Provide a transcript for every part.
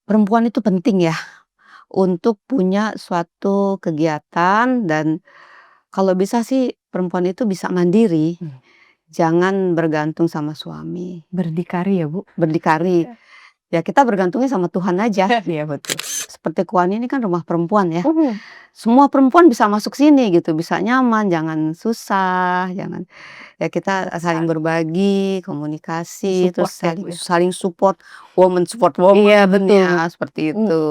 Perempuan itu penting ya, untuk punya suatu kegiatan dan kalau bisa sih perempuan itu bisa mandiri, Mmm. jangan bergantung sama suami. Berdikari ya, Bu? Berdikari, Iya. ya kita bergantungnya sama Tuhan aja. Iya, betul. Seperti Kuani ini kan rumah perempuan ya, Mhm. semua perempuan bisa masuk sini gitu, bisa nyaman, jangan susah, jangan ya kita Betul saling sekali. berbagi, komunikasi, terus Support ya, Bu, saling ya? saling support woman Iya, betul. ya, seperti Mmm. itu.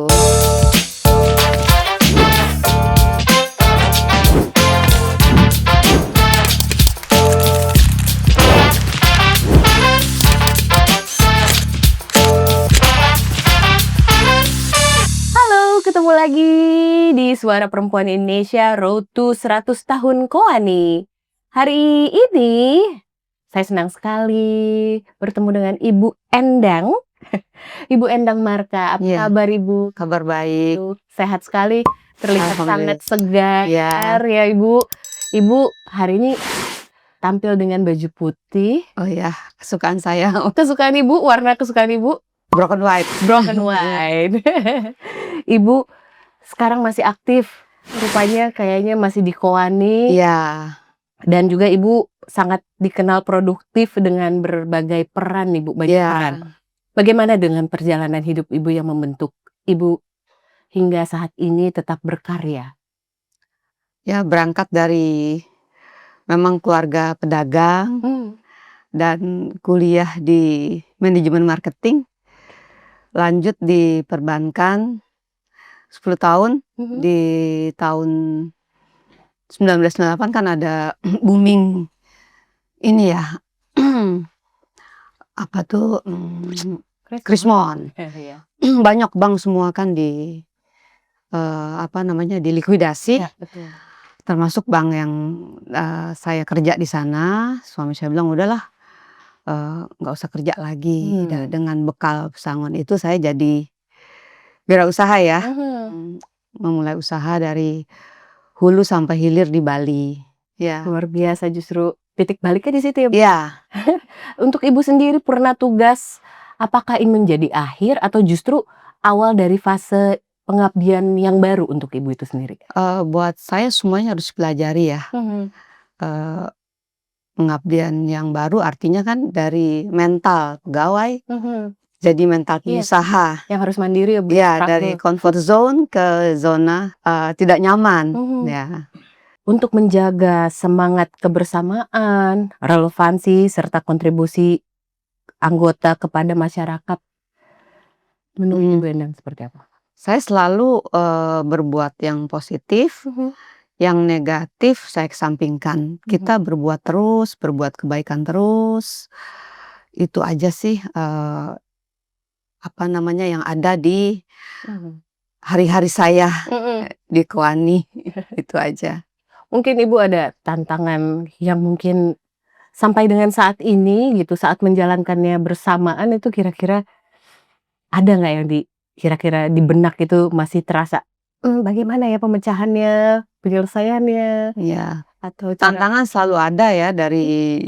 Halo, ketemu lagi di Suara Perempuan Indonesia Road to 100 Tahun Koani. Hari ini saya senang sekali bertemu dengan Ibu Endang. Ibu Endang Marka, apa Iya, kabar Ibu? kabar baik. Sehat sekali, terlihat sangat Alhamdulillah. segar Iya. ya Ibu. Ibu hari ini tampil dengan baju putih. Oh ya, kesukaan saya. Kesukaan Ibu, warna kesukaan Ibu? Broken white. Broken white. Ibu sekarang masih aktif, rupanya kayaknya masih di Koani. Iya. Dan juga Ibu sangat dikenal produktif dengan berbagai peran Ibu, banyak peran. Iya. Bagaimana dengan perjalanan hidup Ibu yang membentuk Ibu hingga saat ini tetap berkarya? Ya berangkat dari memang keluarga pedagang Mmm. dan kuliah di manajemen marketing, lanjut di perbankan 10 tahun, Mhm. di tahun 1998 kan ada booming ini ya, apa tuh, Krismon. Iya. Banyak bank semua kan apa namanya, dilikuidasi. Ya, betul. Termasuk bank yang, saya kerja di sana, suami saya bilang, "Udahlah, nggak usah kerja lagi." Mmm. Dengan bekal pesangon itu saya jadi wirausaha ya, Mhm. memulai usaha dari hulu sampai hilir di Bali, ya. Luar biasa justru titik baliknya di situ ya, Bu? Iya. Untuk Ibu sendiri pernah tugas, apakah ini menjadi akhir atau justru awal dari fase pengabdian yang baru untuk Ibu itu sendiri? Buat saya semuanya harus dipelajari ya, Mhm. eee, pengabdian yang baru artinya kan dari mental pegawai, Mhm. jadi mental Iya, pengusaha. yang harus mandiri ya, Bu? Ya, dari comfort zone ke zona, tidak nyaman, Mhm. ya. Untuk menjaga semangat kebersamaan, relevansi, serta kontribusi anggota kepada masyarakat, menurut Mmm, Ibu Endang seperti apa? saya selalu, berbuat yang positif, Mhm. yang negatif saya kesampingkan. Mhm. Kita berbuat terus, berbuat kebaikan terus, itu aja sih, apa namanya, yang ada di Mhm. hari-hari saya, Mhm. di Koani, itu aja. Mungkin Ibu ada tantangan yang mungkin sampai dengan saat ini gitu, saat menjalankannya bersamaan itu kira-kira ada nggak yang kira-kira di benak itu masih terasa, bagaimana ya pemecahannya, penyelesaiannya, Iya, atau cara tantangan selalu ada ya dari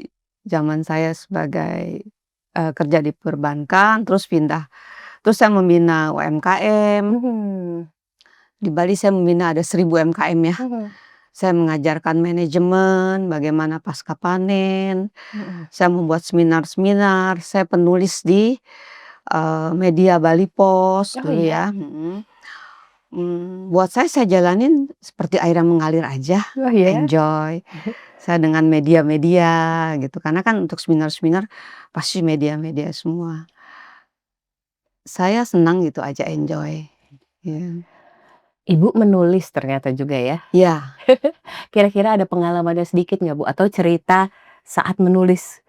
zaman saya sebagai, kerja di perbankan, terus pindah. Terus saya membina UMKM, mhm, di Bali saya membina ada 1.000 UMKM ya. mhm, Saya mengajarkan manajemen, bagaimana pasca panen, mhm. saya membuat seminar-seminar, saya penulis di, media Bali Pos Oh dulu iya? ya, buat saya jalanin seperti air yang mengalir aja, Oh ya? enjoy. Saya dengan media-media gitu, karena kan untuk seminar-seminar pasti media-media semua. Saya senang gitu aja, enjoy, ya. Ibu menulis ternyata juga ya? Iya. Kira-kira ada pengalamannya sedikit nggak, Bu? Atau cerita saat menulis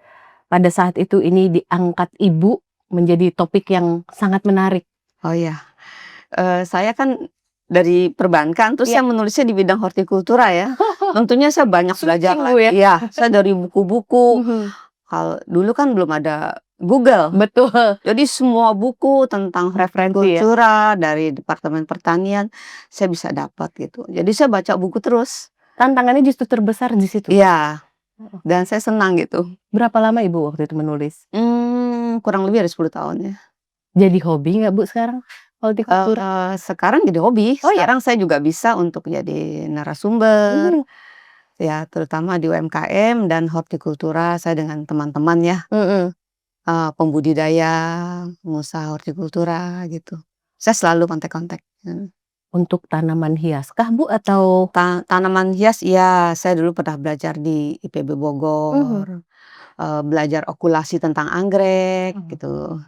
pada saat itu ini diangkat Ibu menjadi topik yang sangat menarik? Oh ya, saya kan dari perbankan, terus Iya. saya menulisnya di bidang hortikultura ya. Tentunya saya banyak belajar Switching, Bu, ya? iya, saya dari buku-buku, Mhm, dulu kan belum ada Google. betul, Jadi semua buku tentang referensi ya? hortikultura dari Departemen Pertanian, saya bisa dapat gitu. Jadi saya baca buku terus. Tantangannya justru terbesar di situ? Iya, Heeh. dan saya senang gitu. Berapa lama Ibu waktu itu menulis? Kurang lebih ada 10 tahun ya. Jadi hobi nggak, Bu, sekarang? Hortikultura? Sekarang jadi hobi, Oh ya? sekarang saya juga bisa untuk jadi narasumber, Mhm, ya terutama di UMKM dan hortikultura saya dengan teman-teman ya, mhm. pembudidaya, pengusaha hortikultura gitu. Saya selalu kontak-kontak, Untuk tanaman hias kah, Bu? Atau tanaman hias iya, saya dulu pernah belajar di IPB mhm, Bogor, belajar okulasi tentang anggrek mhm. gitu.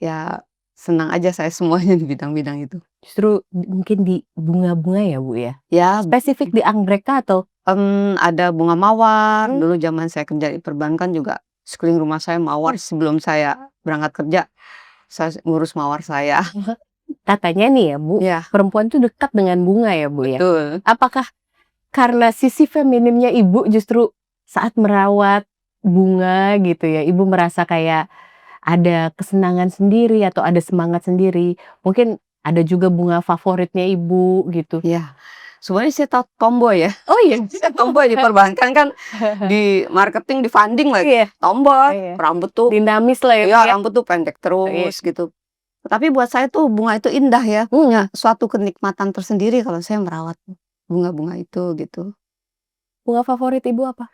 Ya senang aja saya semuanya di bidang-bidang itu. Justru mungkin di bunga-bunga ya, Bu, ya? Ya, Spesifik di anggrek kah atau ada bunga mawar, mmm, dulu zaman saya kerja di perbankan juga sekeliling rumah saya mawar sebelum saya berangkat kerja, saya ngurus mawar saya. katanya nih ya, Bu, Iya, perempuan tuh dekat dengan bunga ya, Bu, ya? betul. Apakah karena sisi feminimnya Ibu justru saat merawat bunga gitu ya, Ibu merasa kayak ada kesenangan sendiri atau ada semangat sendiri? Mungkin ada juga bunga favoritnya Ibu gitu? Iya, sebenarnya saya tomboy ya, Oh iya? saya tomboy di perbankan kan di marketing, di funding lagi, Iya, tomboy, iya. rambut tuh Dinamis lah ya, Bu, iya ya? rambut tuh pendek Iya. terus gitu. Tapi buat saya tuh bunga itu indah ya, punya suatu kenikmatan tersendiri kalau saya merawat bunga-bunga itu gitu, Bunga favorit Ibu apa?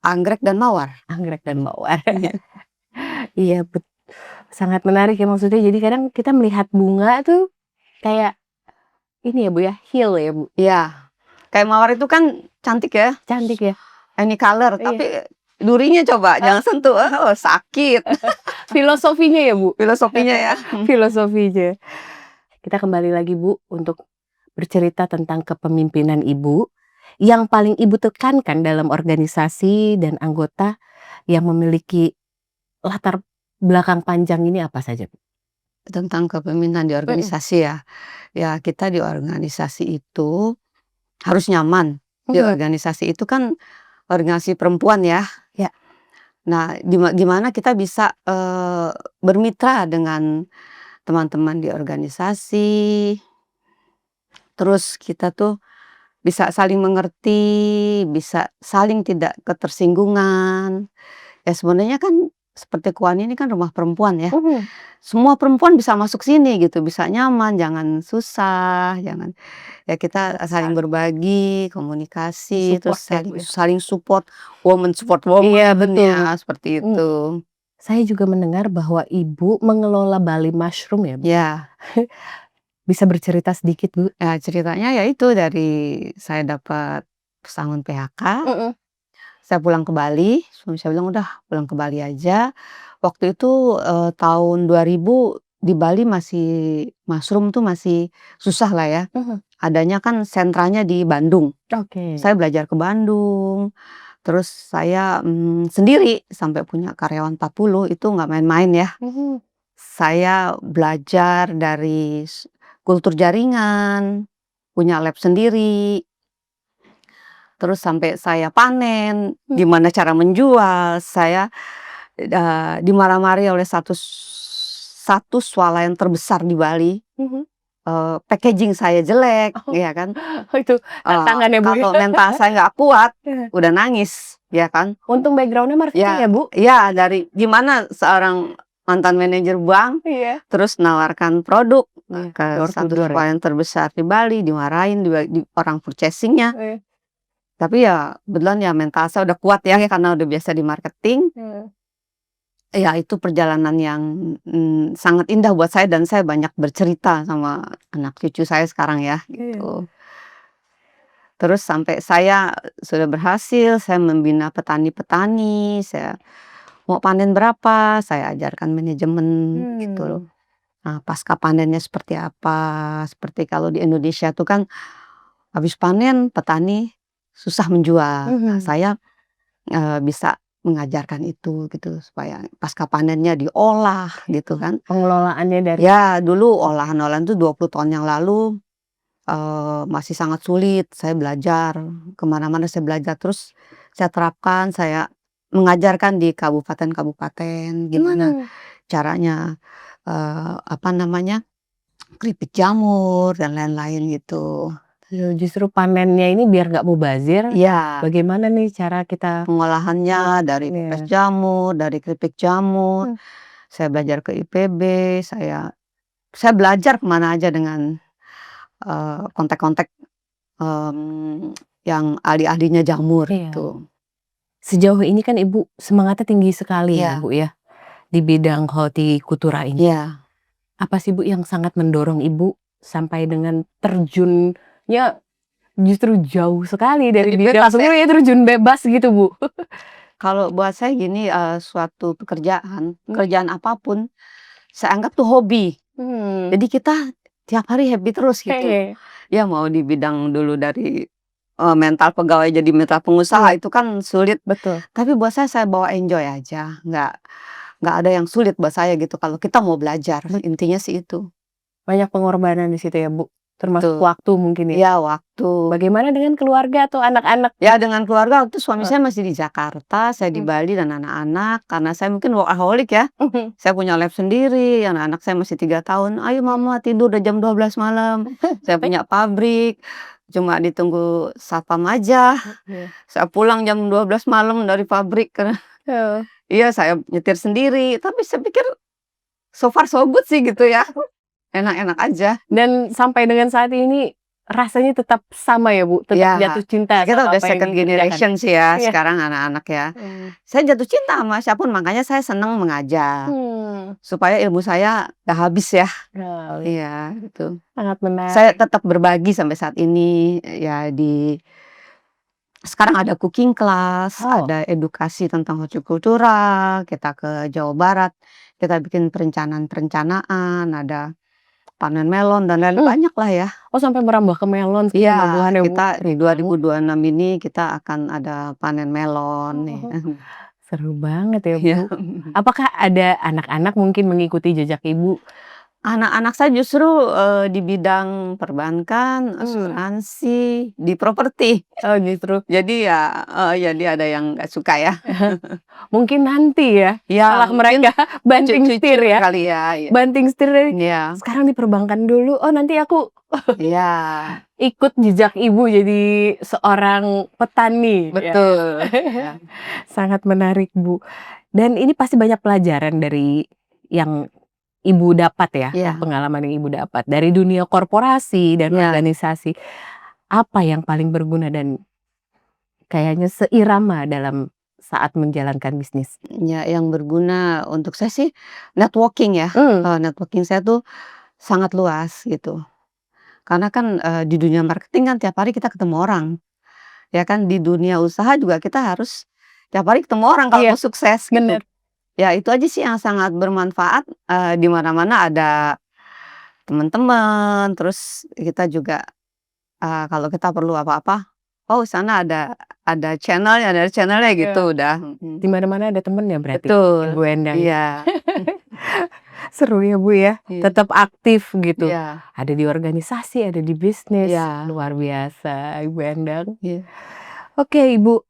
anggrek dan mawar. Anggrek dan mawar. Iya. Iya, sangat menarik ya maksudnya jadi kadang kita melihat bunga tuh kayak ini ya, Bu, ya, heal ya, Bu? Iya, kayak mawar itu kan cantik ya, Cantik ya? any color, Iya. tapi durinya coba jangan sentuh, oh sakit Filosofinya ya, Bu? filosofinya ya. Filosofinya. Kita kembali lagi, Bu, untuk bercerita tentang kepemimpinan Ibu, yang paling Ibu tekankan dalam organisasi dan anggota yang memiliki latar belakang panjang ini apa saja, Bu? Tentang kepemimpinan di Mhm, organisasi ya, ya kita di organisasi itu harus nyaman, di mhm, organisasi itu kan organisasi perempuan ya. ya, Nah gimana kita bisa, bermitra dengan teman-teman di organisasi, terus kita tuh bisa saling mengerti, bisa saling tidak ketersinggungan. Ya sebenarnya kan seperti KUAN ini kan rumah perempuan ya. mhm, Semua perempuan bisa masuk sini gitu, bisa nyaman, jangan susah, jangan ya kita saling saling berbagi, komunikasi, terus support ya, Bu, saling ya? saling support Iya, woman, betul. ya seperti Mmm, itu. saya juga mendengar bahwa Ibu mengelola Bali Mushroom ya, Bu? Ya, Bisa bercerita sedikit, Bu? ya ceritanya ya itu dari saya dapat pesangon PHK, Mhm, saya pulang ke Bali, suami saya bilang, "Udah pulang ke Bali aja." Waktu itu, tahun 2000 di Bali masih mushroom tuh masih susah lah ya, mhm, adanya kan sentranya di Bandung. oke. Saya belajar ke Bandung, terus saya, sendiri sampai punya karyawan 40 itu nggak main-main ya. Mhm, Saya belajar dari kultur jaringan, punya lab sendiri, terus sampai saya panen, mmm, gimana cara menjual, saya, dimarahi oleh satu swalayan terbesar di Bali, mhm. packaging saya jelek, Oh, ya kan. itu tantangan ya, Bu, ya? Kalau mental saya nggak kuat, Heeh. udah nangis, ya kan. Untung background-nya marketing Ya ya, Bu? ya dari gimana seorang mantan manajer bank, Iya. terus nawarkan produk, Iya, ke door to satu door ya? supplier terbesar di Bali, dimarahin di orang purchasing-nya. Iya, Tapi ya kebetulan ya mental saya udah kuat ya, karena udah biasa di marketing. heeh. Ya itu perjalanan yang, sangat indah buat saya dan saya banyak bercerita sama anak cucu saya sekarang ya, Iya. gitu. Terus sampai saya sudah berhasil, saya membina petani-petani, saya mau panen berapa, saya ajarkan manajemen gitu loh. Mmm, Nah, pasca panennya seperti apa, seperti kalau di Indonesia tuh kan habis panen petani susah menjual. Nah, mhm. saya, bisa mengajarkan itu gitu supaya pasca panennya diolah gitu kan. Pengelolaannya dari Ya dulu olahan-olahan tuh 20 tahun yang lalu, masih sangat sulit. Saya belajar, ke mana-mana saya belajar, terus saya terapkan, saya mengajarkan di kabupaten-kabupaten gimana mmm, caranya, apa namanya, keripik jamur dan lain-lain gitu. justru panennya ini biar nggak mubazir, Iya, bagaimana nih cara kita pengolahannya dari pepes pengolahannya? jamur, dari keripik jamur, Mmm, saya belajar ke IPB, saya saya belajar kemana aja dengan, kontak-kontak, yang ahli-ahlinya jamur Iya. gitu. Sejauh ini kan Ibu semangatnya tinggi sekali ya, Iya Bu, ya, di bidang hortikultura ini. iya. Apa sih, Bu, yang sangat mendorong Ibu sampai dengan terjunnya justru jauh sekali dari Jadi bidang bebas ya? ya, terjun bebas gitu, Bu? Kalau buat saya gini, suatu Mmm, pekerjaan apapun, saya anggap tuh hobi. hmm, Jadi kita tiap hari happy terus gitu. oke, Ya mau di bidang dulu dari, mental pegawai jadi mental pengusaha iya, itu kan sulit, betul. tapi buat saya bawa enjoy aja, nggak ada yang sulit buat saya gitu kalau kita mau belajar, intinya sih itu. Banyak pengorbanan di situ ya, Bu? Termasuk Betul. waktu mungkin ya? Iya waktu. Bagaimana dengan keluarga atau anak-anak? Ya dengan keluarga waktu suami Heeh, saya masih di Jakarta, saya di mhm. Bali dan anak-anak, karena saya mungkin workaholic ya, saya punya lab sendiri, anak-anak saya masih 3 tahun, "Ayo mama tidur udah jam 12 malam." Saya punya pabrik, cuma ditunggu satpam aja. Iya. Saya pulang jam 12 malam dari pabrik karena Heeh. iya saya nyetir sendiri, tapi saya pikir so far so good sih gitu ya, enak-enak aja. Dan sampai dengan saat ini rasanya tetap sama ya, Bu? Tetap Iya, jatuh cinta kita sama udah apa yang second dikerjakan? generation sih ya Iya. sekarang anak-anak ya. Mmm. Saya jatuh cinta sama siapa pun makanya saya senang mengajar, Mmm. supaya ilmu saya nggak habis ya. Oh, Iya gitu. sangat Saya menarik. tetap berbagi sampai saat ini, ya sekarang ada cooking class, Oh, ada edukasi tentang hortikultura, kita ke Jawa Barat, kita bikin perencanaan-perencanaan, ada panen melon dan lain mmm, banyak lah ya. oh sampai merambah ke melon Iya, saking bagusan ya, Bu? kita di Keren banget. 2026 ini kita akan ada panen melon nih. Oh, seru banget ya, Iya. Bu. Apakah ada anak-anak mungkin mengikuti jejak Ibu? Anak-anak saya justru, di bidang perbankan, Mmm. asuransi, di properti. Oh justru. Jadi ya jadi ada yang nggak suka ya. Mungkin nanti ya, Ya setelah mungkin mereka banting cucu-cucu setir ya, kali ya, iya. banting setir dari, Iya "Sekarang di perbankan dulu, oh nanti aku iya, ikut jejak ibu jadi seorang petani." Ya. betul. Iya Sangat menarik, Bu. Dan ini pasti banyak pelajaran dari yang Ibu dapat ya, iya pengalaman yang Ibu dapat dari dunia korporasi dan iya. organisasi. Apa yang paling berguna dan kayaknya seirama dalam saat menjalankan bisnis? Ya, yang berguna untuk saya sih networking ya, Mmm, networking saya tuh sangat luas gitu. Karena kan, di dunia marketing kan tiap hari kita ketemu orang, ya kan, di dunia usaha juga kita harus tiap hari ketemu orang kalau iya, mau sukses gitu. bener. Ya itu aja sih yang sangat bermanfaat, di mana-mana ada teman-teman, terus kita juga, kalau kita perlu apa-apa, oh sana ada channel-nya Iya, gitu udah, di mana-mana ada temennya berarti, Ibu betul, Endang. iya Seru ya, Bu, ya, iya tetap aktif gitu. iya Ada di organisasi, ada di bisnis, iya luar biasa Ibu Endang. iya. Oke, Ibu,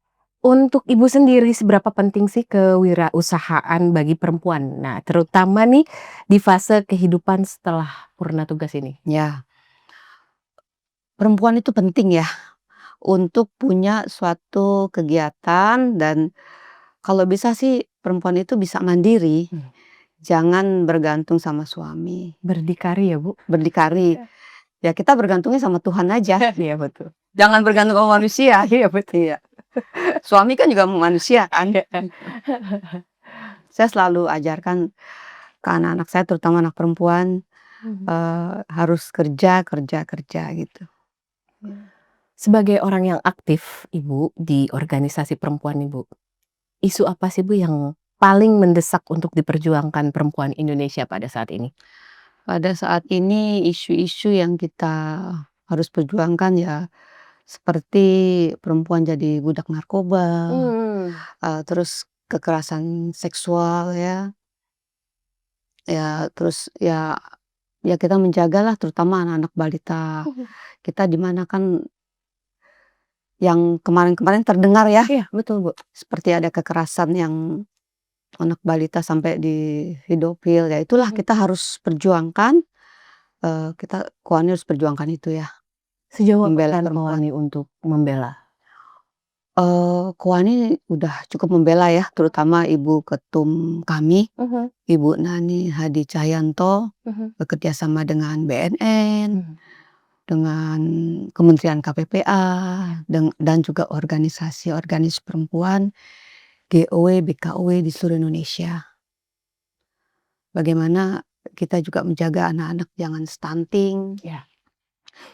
untuk Ibu sendiri seberapa penting sih kewirausahaan bagi perempuan? Nah, terutama nih di fase kehidupan setelah purna tugas ini. Ya, perempuan itu penting ya untuk punya suatu kegiatan dan kalau bisa sih perempuan itu bisa mandiri, Mmm. jangan bergantung sama suami, Berdikari ya, Bu? berdikari. Iya. Ya kita bergantungnya sama Tuhan aja, Iya, betul. jangan bergantung sama manusia. Iya, betul. Iya, suami kan juga manusia kan. Iya. Saya selalu ajarkan ke anak-anak saya terutama anak perempuan, Mhm. harus kerja kerja kerja gitu. Iya. Sebagai orang yang aktif, Ibu, di organisasi perempuan, Ibu, isu apa sih, Bu, yang paling mendesak untuk diperjuangkan perempuan Indonesia pada saat ini? Pada saat ini isu-isu yang kita harus perjuangkan ya seperti perempuan jadi budak narkoba, Mmm. terus kekerasan seksual ya, ya terus ya kita menjagalah terutama anak-anak balita kita di mana kan yang kemarin-kemarin terdengar ya, Iya, betul, Bu. seperti ada kekerasan yang anak balita sampai dipedofil, ya itulah Mhm. kita harus perjuangkan, kita KUANI harus perjuangkan itu ya, Sejauh apa membela peran perempuan. Kowani untuk membela? Koani udah cukup membela ya, terutama ibu ketum kami, Ibu Nani Hadi Cahyanto, bekerja sama dengan BNN, dengan Kementerian KPPA, dan juga organisasi perempuan, GOW, BKOW di seluruh Indonesia. Bagaimana kita juga menjaga anak-anak jangan stunting, Ya.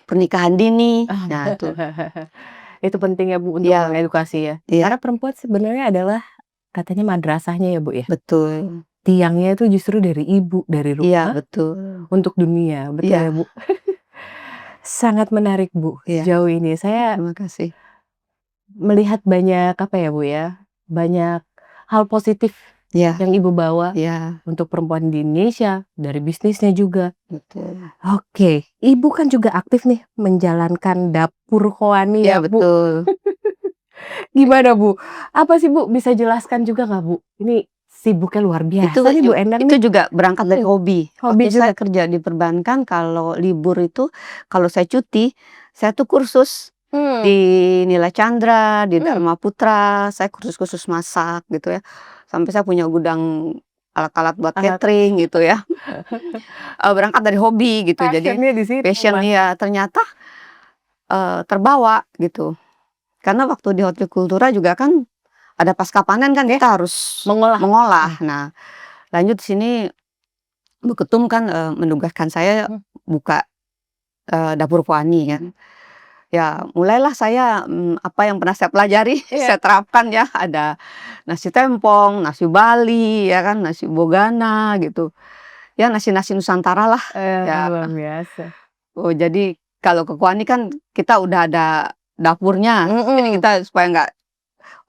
pernikahan dini, nah itu. Itu penting ya Bu untuk Iya. mengedukasi ya. Iya. Karena perempuan sebenarnya adalah katanya madrasahnya ya Bu ya. Betul. Tiangnya itu justru dari ibu, dari Iya, rumah betul. untuk dunia, betul Iya. ya Bu? Sangat menarik Bu, Iya. sejauh ini. Saya Terima kasih. melihat banyak apa ya Bu ya, banyak hal positif Iya. yang Ibu bawa Iya, untuk perempuan di Indonesia, dari bisnisnya juga. betul. Oke, Ibu kan juga aktif nih menjalankan dapur Koani Iya, ya Bu. betul. Gimana Bu? Apa sih Bu, bisa jelaskan juga nggak Bu? Ini sibuknya luar Itu biasa nih Bu Endang itu nih. juga berangkat dari hobi. Hobi Waktu saya juga? kerja di perbankan kalau libur itu, kalau saya cuti, saya tuh kursus di Nila Chandra, di Dharma Putra, saya kursus-kursus masak gitu ya. Sampai saya punya gudang alat-alat buat Alat. catering gitu ya. Berangkat dari hobi gitu. Jadi Passion-nya di situ, passion Mas. ya ternyata terbawa gitu. Karena waktu di hortikultura juga kan ada pasca panen kan kita harus mengolah. Nah, lanjut di sini Bu Ketum kan menugaskan saya buka dapur Koani kan. Ya mulailah saya apa yang pernah saya pelajari saya terapkan ya, ada nasi tempong, nasi Bali ya kan, nasi bogana gitu. Ya nasi-nasi Nusantara lah. Ya. Luar biasa. Oh jadi kalau ke Koani kan kita udah ada dapurnya. Jadi kita supaya nggak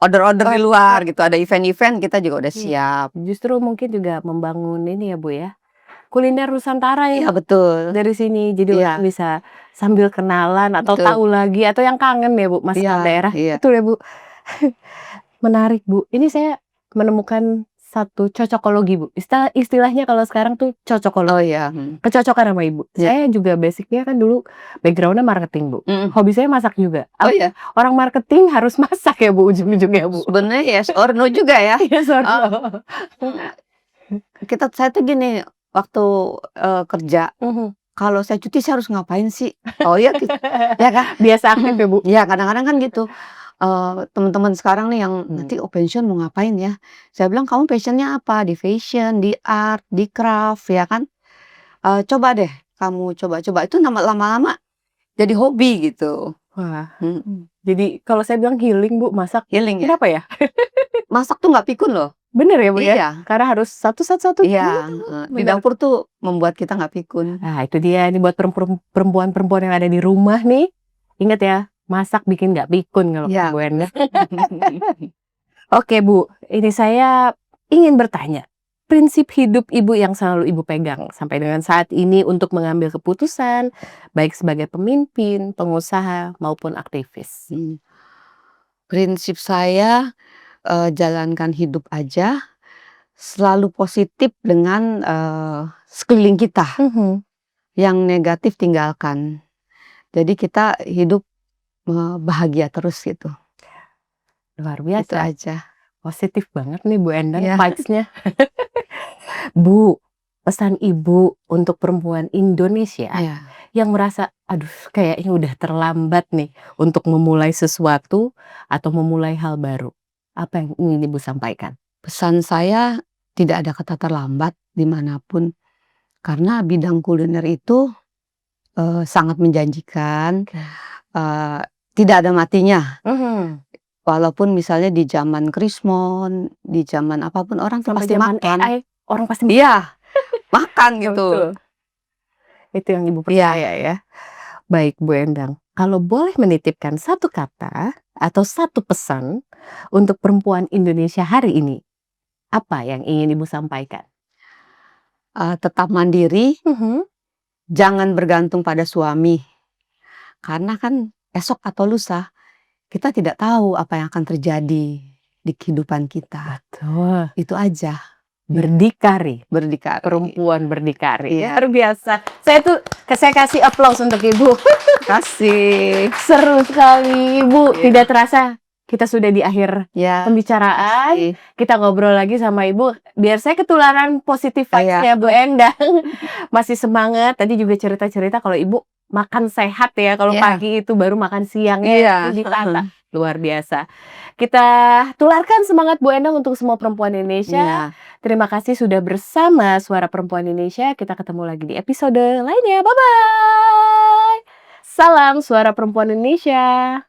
order-order di luar gitu, ada event-event kita juga udah siap. Justru mungkin juga membangun ini ya Bu ya, kuliner Nusantara ya. Iya betul. Dari sini, jadi orang bisa sambil kenalan atau Betul. tahu lagi atau yang kangen ya Bu masakan daerah. Betul ya Bu. Menarik Bu. Ini saya menemukan satu cocokologi Bu. Istilahnya kalau sekarang tuh cocokologi. Oh iya. Kecocokan sama Ibu. Saya juga basicnya kan dulu background-nya marketing Bu. Hobi saya masak juga. Oh iya. Orang marketing harus masak ya Bu ujung-ujungnya Bu. Sebenarnya yes or no juga ya. Yes or no. Saya tuh gini, waktu kerja, kalau saya cuti saya harus ngapain sih? Oh iya, ya kan? Biasa aktif ya Bu. Iya kadang-kadang kan gitu. Teman-teman sekarang nih yang nanti pensiun mau ngapain ya? Saya bilang kamu passionnya apa? Di fashion, di art, di craft ya kan? Coba deh kamu coba-coba itu lama-lama jadi hobi gitu. Wah. Jadi kalau saya bilang healing Bu, masak. Healing ya. Kenapa ya? Masak tuh nggak pikun loh. Bener ya Bu ya? Iya. Karena harus satu-satu. Iya. Di dapur tuh membuat kita nggak pikun. Nah itu dia, ini buat perempuan-perempuan yang ada di rumah nih. Ingat ya, masak bikin nggak pikun kalau Bu Endang. Oke Bu, ini saya ingin bertanya. Prinsip hidup Ibu yang selalu Ibu pegang sampai dengan saat ini untuk mengambil keputusan, baik sebagai pemimpin, pengusaha, maupun aktivis. Prinsip saya jalankan hidup aja, selalu positif dengan sekeliling kita. Yang negatif tinggalkan. Jadi kita hidup bahagia terus gitu. Luar Itu biasa. aja. Positif banget nih Bu Endang vibes-nya. Bu, pesan Ibu untuk perempuan Indonesia yang merasa, aduh kayaknya udah terlambat nih untuk memulai sesuatu atau memulai hal baru. Apa yang ingin Ibu sampaikan? Pesan saya tidak ada kata terlambat dimanapun. Karena bidang kuliner itu sangat menjanjikan. Tidak ada matinya. Walaupun misalnya di zaman krismon, di zaman apapun orang pasti makan. AI, orang pasti makan. Iya, makan gitu. Itu yang Ibu percaya ya. Baik Bu Endang, kalau boleh menitipkan satu kata atau satu pesan untuk perempuan Indonesia hari ini, apa yang ingin Ibu sampaikan? Tetap mandiri, jangan bergantung pada suami. Karena kan esok atau lusa kita tidak tahu apa yang akan terjadi di kehidupan kita. Betul. Itu aja. Berdikari. Perempuan berdikari. Luar biasa. Saya kasih aplaus untuk Ibu. Kasih. Seru sekali Ibu. Tidak terasa kita sudah di akhir Ya, pembicaraan. makasih. Kita ngobrol lagi sama Ibu, biar saya ketularan positif Iya. vibes-nya Bu Endang. Masih semangat, tadi juga cerita-cerita kalau Ibu makan sehat ya, kalau Iya. pagi itu baru makan siangnya Iya, itu ditata. Luar biasa. Kita tularkan semangat Bu Endang untuk semua perempuan Indonesia. Iya. Terima kasih sudah bersama Suara Perempuan Indonesia. Kita ketemu lagi di episode lainnya. Bye-bye. Salam Suara Perempuan Indonesia.